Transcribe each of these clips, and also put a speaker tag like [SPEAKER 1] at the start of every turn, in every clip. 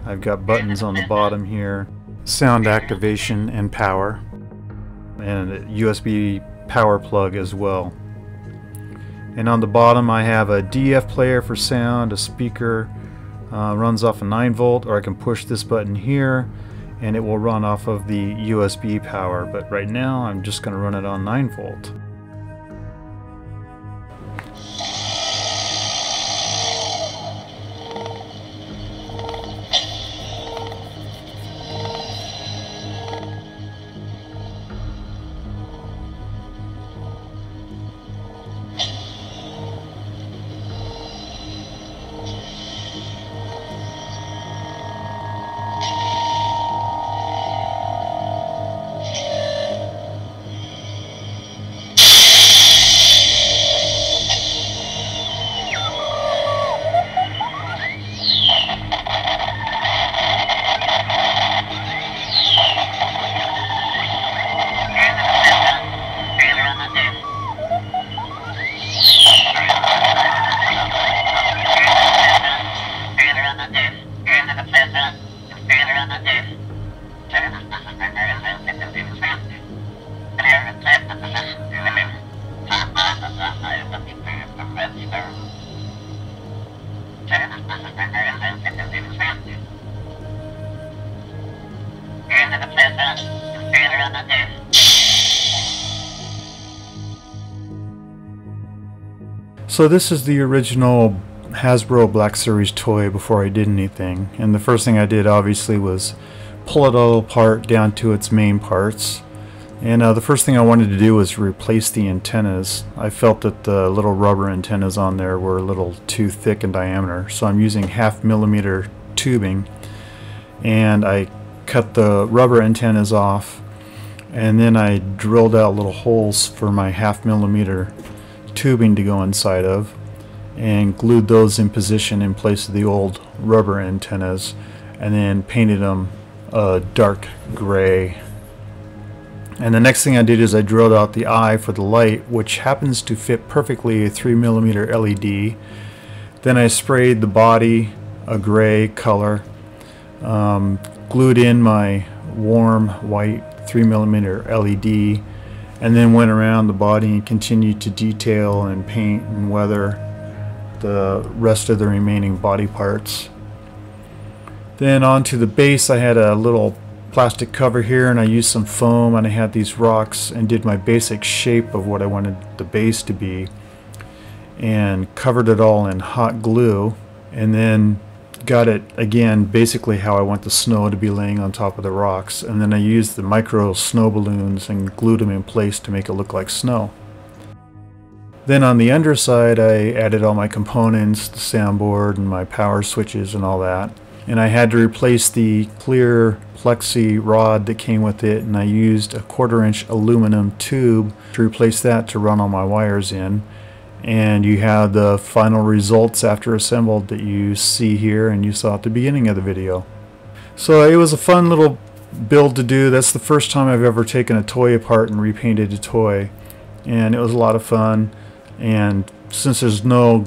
[SPEAKER 1] I've got buttons on the bottom here, sound activation and power, and a USB power plug as well. And on the bottom I have a DF player for sound, a speaker, runs off a 9-volt, or I can push this button here and it will run off of the USB power, but right now I'm just going to run it on 9-volt. So this is the original Hasbro Black Series toy before I did anything, and the first thing I did obviously was pull it all apart down to its main parts. And the first thing I wanted to do was replace the antennas. I felt that the little rubber antennas on there were a little too thick in diameter, so I'm using 0.5 millimeter tubing, and I cut the rubber antennas off, and then I drilled out little holes for my 0.5 millimeter tubing to go inside of, and glued those in position in place of the old rubber antennas, and then painted them a dark gray. And the next thing I did is I drilled out the eye for the light, which happens to fit perfectly a 3 millimeter LED. Then I sprayed the body a gray color, glued in my warm white 3 millimeter LED, and then went around the body and continued to detail and paint and weather the rest of the remaining body parts. Then onto the base, I had a little plastic cover here, and I used some foam, and I had these rocks and did my basic shape of what I wanted the base to be, and covered it all in hot glue, and then got it again basically how I want the snow to be laying on top of the rocks, and then I used the micro snow balloons and glued them in place to make it look like snow. Then on the underside I added all my components, the soundboard and my power switches and all that, and I had to replace the clear plexi rod that came with it, and I used a 1/4 inch aluminum tube to replace that to run all my wires in. And you have the final results after assembled that you see here and you saw at the beginning of the video. So it was a fun little build to do. That's the first time I've ever taken a toy apart and repainted a toy, and it was a lot of fun. And since there's no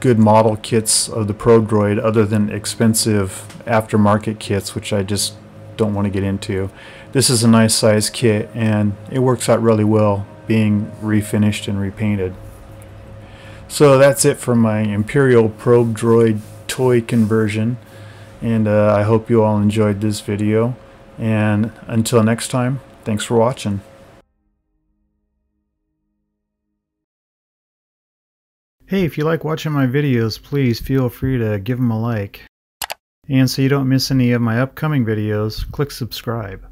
[SPEAKER 1] good model kits of the Droid other than expensive aftermarket kits, which I just don't want to get into, this is a nice size kit and it works out really well being refinished and repainted. So that's it for my Imperial Droid toy conversion, and I hope you all enjoyed this video, and until next time, thanks for watching. Hey, if you like watching my videos, please feel free to give them a like. And so you don't miss any of my upcoming videos, click subscribe.